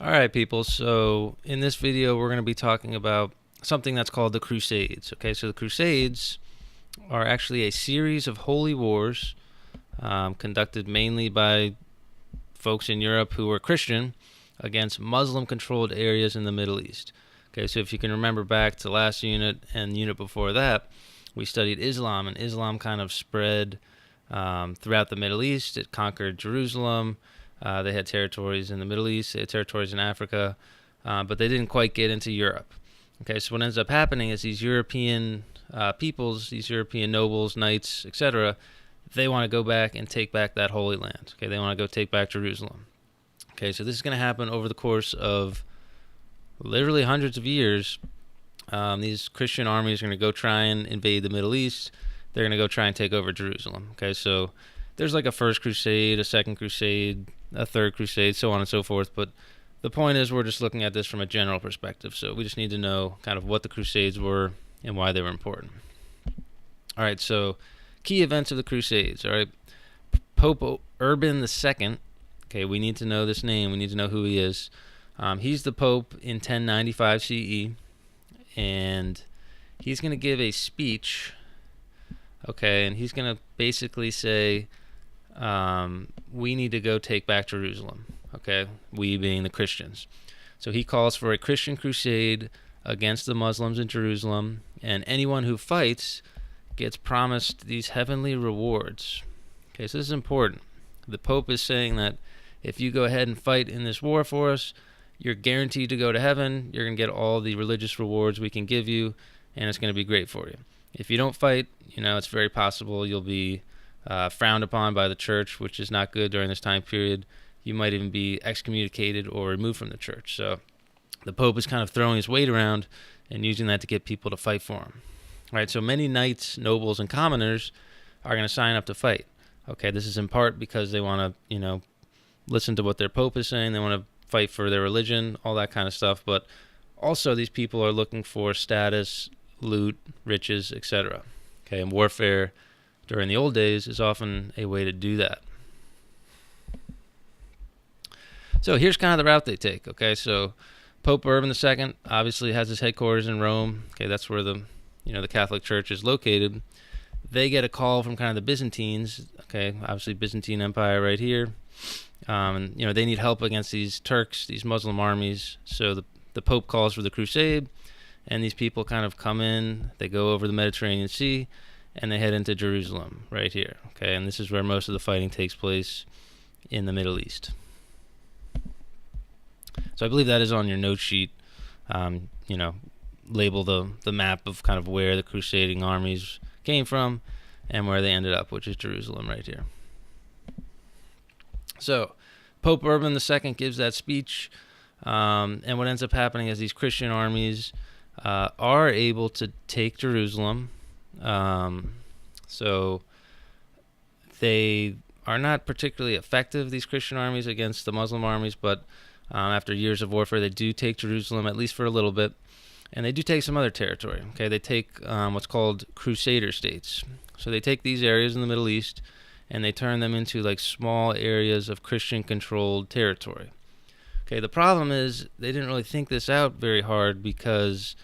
All right, people. So in this video, we're going to be talking about something that's called the Crusades. Okay, so the Crusades are actually a series of holy wars conducted mainly by folks in Europe who were Christian against Muslim-controlled areas in the Middle East. Okay, so if you can remember back to last unit and the unit before that, we studied Islam, and Islam kind of spread throughout the Middle East. It conquered Jerusalem. They had territories in the Middle East. They had territories in Africa, but they didn't quite get into Europe. Okay, so what ends up happening is these European peoples, these European nobles, knights, etc., they want to go back and take back that Holy Land. Okay, they want to go take back Jerusalem. Okay, so this is going to happen over the course of literally hundreds of years. These Christian armies are going to go try and invade the Middle East. They're going to go try and take over Jerusalem. Okay, so there's like a first crusade, a second crusade, a third crusade, so on and so forth. But the point is we're just looking at this from a general perspective. So we just need to know kind of what the crusades were and why they were important. All right, so key events of the Crusades. All right, Pope Urban II. Okay, we need to know this name. We need to know who he is. He's the Pope in 1095 CE, and he's going to give a speech. Okay, and he's going to basically say, we need to go take back Jerusalem. Okay, we being the Christians. So he calls for a Christian crusade against the Muslims in Jerusalem, and anyone who fights gets promised these heavenly rewards. Okay, so this is important. The Pope is saying that if you go ahead and fight in this war for us, you're guaranteed to go to heaven. You're going to get all the religious rewards we can give you, and it's going to be great for you. If you don't fight, it's very possible you'll be frowned upon by the church, which is not good during this time period. You might even be excommunicated or removed from the church. So the Pope is kind of throwing his weight around and using that to get people to fight for him. All right, so many knights, nobles, and commoners are going to sign up to fight. Okay, this is in part because they want to, listen to what their Pope is saying. They want to fight for their religion, all that kind of stuff. But also these people are looking for status, loot, riches, etc. Okay, and warfare during the old days is often a way to do that. So here's kind of the route they take. Okay, so Pope Urban II obviously has his headquarters in Rome. Okay, that's where the Catholic Church is located. They get a call from kind of the Byzantines. Okay, obviously Byzantine Empire right here. And they need help against these Turks, these Muslim armies. So the Pope calls for the crusade, and these people kind of come in. They go over the Mediterranean Sea, and they head into Jerusalem right here. Okay, and this is where most of the fighting takes place in the Middle East. So I believe that is on your note sheet. Label the map of kind of where the crusading armies came from and where they ended up, which is Jerusalem right here. So Pope Urban II gives that speech, and what ends up happening is these Christian armies are able to take Jerusalem. So they are not particularly effective, these Christian armies, against the Muslim armies, but after years of warfare, they do take Jerusalem, at least for a little bit, and they do take some other territory. Okay, they take what's called Crusader states. So they take these areas in the Middle East, and they turn them into like small areas of Christian-controlled territory. Okay, the problem is they didn't really think this out very hard because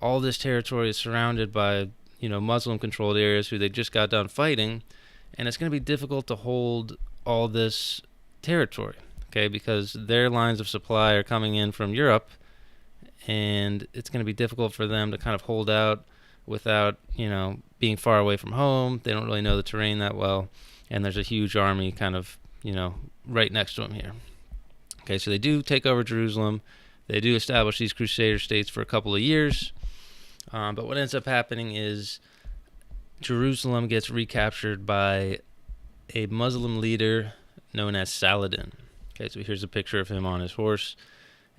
all this territory is surrounded by Muslim-controlled areas who they just got done fighting, and it's going to be difficult to hold all this territory. Okay, because their lines of supply are coming in from Europe, and it's going to be difficult for them to kind of hold out without, being far away from home. They don't really know the terrain that well, and there's a huge army kind of, right next to them here. Okay, so they do take over Jerusalem. They do establish these Crusader states for a couple of years, but what ends up happening is Jerusalem gets recaptured by a Muslim leader known as Saladin. Okay, so here's a picture of him on his horse.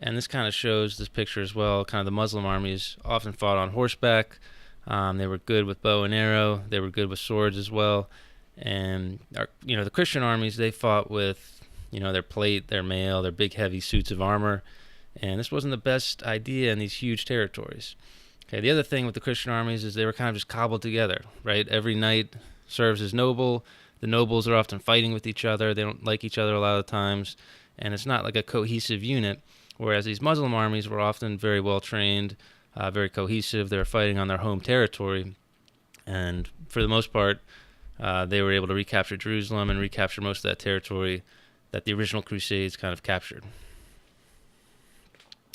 And this kind of shows this picture as well. Kind of the Muslim armies often fought on horseback. They were good with bow and arrow. They were good with swords as well. And, the Christian armies, they fought with, their plate, their mail, their big heavy suits of armor. And this wasn't the best idea in these huge territories. Okay, the other thing with the Christian armies is they were kind of just cobbled together, right? Every knight serves as noble. The nobles are often fighting with each other. They don't like each other a lot of the times. and it's not like a cohesive unit, whereas these Muslim armies were often very well trained, very cohesive. They were fighting on their home territory, and for the most part, they were able to recapture Jerusalem and recapture most of that territory that the original Crusades kind of captured.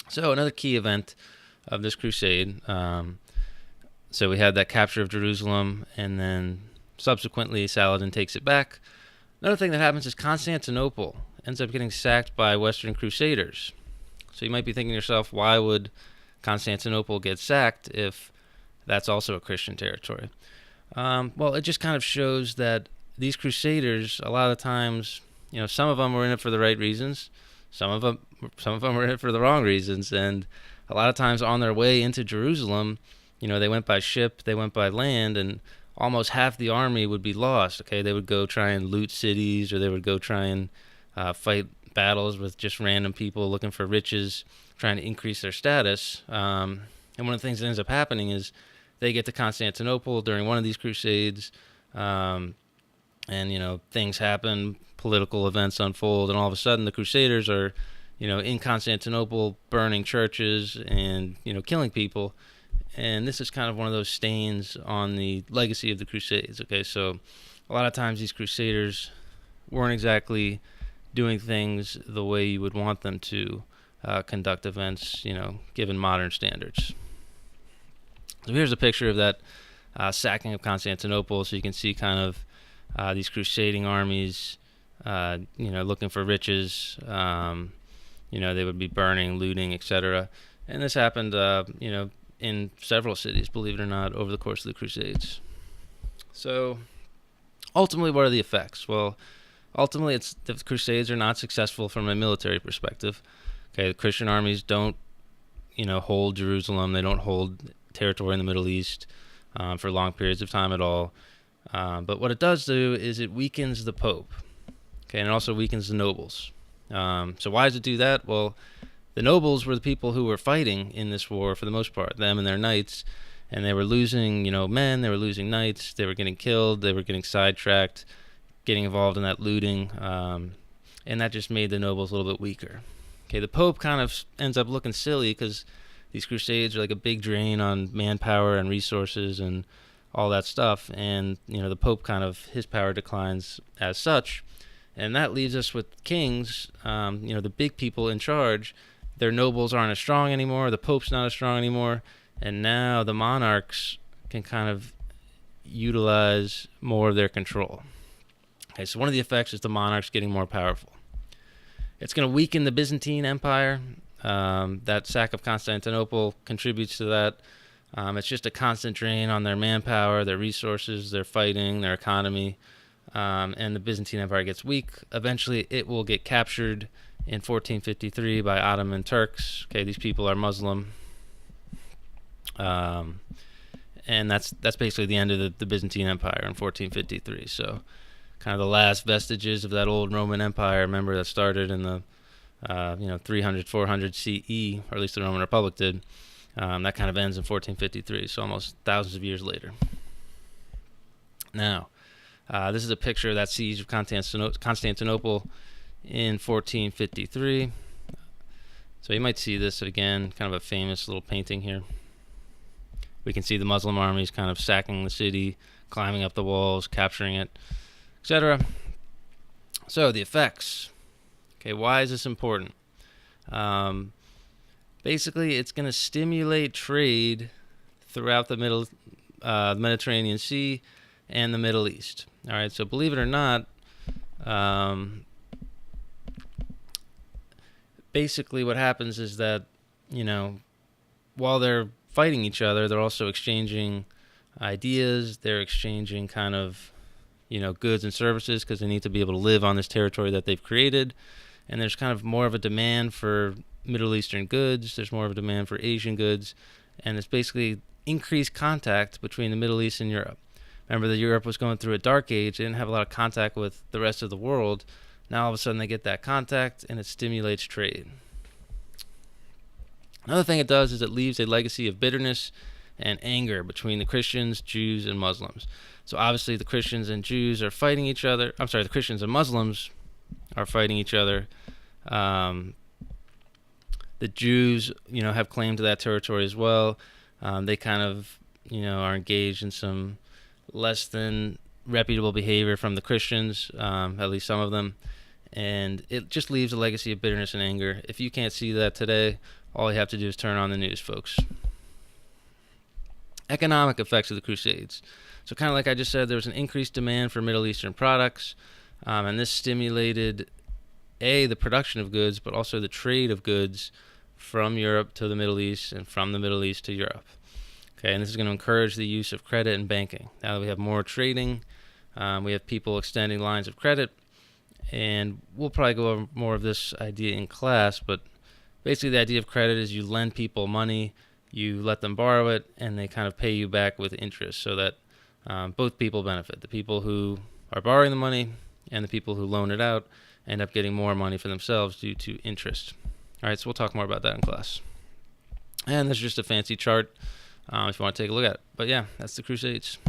So another key event of this crusade, so we had that capture of Jerusalem, and then subsequently Saladin takes it back. Another thing that happens is Constantinople ends up getting sacked by Western Crusaders. So you might be thinking to yourself, why would Constantinople get sacked if that's also a Christian territory? Well, it just kind of shows that these Crusaders, a lot of times, some of them were in it for the right reasons, some of them were in it for the wrong reasons, and a lot of times on their way into Jerusalem, they went by ship, they went by land, and almost half the army would be lost. Okay, they would go try and loot cities, or they would go try and fight battles with just random people looking for riches, trying to increase their status. And one of the things that ends up happening is they get to Constantinople during one of these crusades, and things happen, political events unfold, and all of a sudden the Crusaders are, in Constantinople, burning churches and killing people. And this is kind of one of those stains on the legacy of the Crusades. Okay, so a lot of times these Crusaders weren't exactly doing things the way you would want them to conduct events, given modern standards. So here's a picture of that sacking of Constantinople. So you can see kind of these crusading armies, looking for riches. They would be burning, looting, etc. And this happened, in several cities, believe it or not, over the course of the Crusades. So ultimately, what are the effects? Well, ultimately, the Crusades are not successful from a military perspective. Okay, the Christian armies don't, hold Jerusalem. They don't hold territory in the Middle East for long periods of time at all. But what it does do is it weakens the Pope. Okay, and it also weakens the nobles. So why does it do that? Well, the nobles were the people who were fighting in this war for the most part, them and their knights, and they were losing, men, they were losing knights, they were getting killed, they were getting sidetracked, getting involved in that looting, and that just made the nobles a little bit weaker. Okay, the Pope kind of ends up looking silly because these crusades are like a big drain on manpower and resources and all that stuff, and the Pope his power declines as such, and that leaves us with kings, the big people in charge. Their nobles aren't as strong anymore, the Pope's not as strong anymore, and now the monarchs can kind of utilize more of their control. Okay, so one of the effects is the monarchs getting more powerful. It's going to weaken the Byzantine Empire. That sack of Constantinople contributes to that. It's just a constant drain on their manpower, their resources, their fighting, their economy, and the Byzantine Empire gets weak. Eventually, it will get captured in 1453 by Ottoman Turks. Okay, these people are Muslim, and that's basically the end of the Byzantine Empire in 1453. So, kind of the last vestiges of that old Roman Empire. Remember, that started in the 300, 400 CE, or at least the Roman Republic did. That kind of ends in 1453, so almost thousands of years later. Now, this is a picture of that siege of Constantinople in 1453. So you might see this again, kind of a famous little painting here. We can see the Muslim armies kind of sacking the city, climbing up the walls, capturing it, etc. So the effects. Okay, why is this important? Basically, it's going to stimulate trade throughout the Mediterranean Sea and the Middle East. All right, so believe it or not, basically what happens is that, while they're fighting each other, they're also exchanging ideas, they're exchanging kind of, goods and services because they need to be able to live on this territory that they've created. And there's kind of more of a demand for Middle Eastern goods, there's more of a demand for Asian goods, and it's basically increased contact between the Middle East and Europe. Remember that Europe was going through a dark age, they didn't have a lot of contact with the rest of the world. Now all of a sudden they get that contact and it stimulates trade. Another thing it does is it leaves a legacy of bitterness and anger between the Christians, Jews, and Muslims. So obviously the Christians and Jews are fighting each other. The Christians and Muslims are fighting each other The Jews, have claim to that territory as well. They kind of, are engaged in some less than reputable behavior from the Christians, at least some of them. And it just leaves a legacy of bitterness and anger. If you can't see that today, all you have to do is turn on the news, folks. Economic effects of the Crusades. So kind of like I just said, there was an increased demand for Middle Eastern products, and this stimulated, the production of goods, but also the trade of goods from Europe to the Middle East and from the Middle East to Europe. Okay, and this is going to encourage the use of credit and banking. Now that we have more trading, we have people extending lines of credit, and we'll probably go over more of this idea in class, but basically the idea of credit is you lend people money, you let them borrow it, and they kind of pay you back with interest so that both people benefit. The people who are borrowing the money and the people who loan it out end up getting more money for themselves due to interest. All right, so we'll talk more about that in class. And this is just a fancy chart if you want to take a look at it. But yeah, that's the Crusades.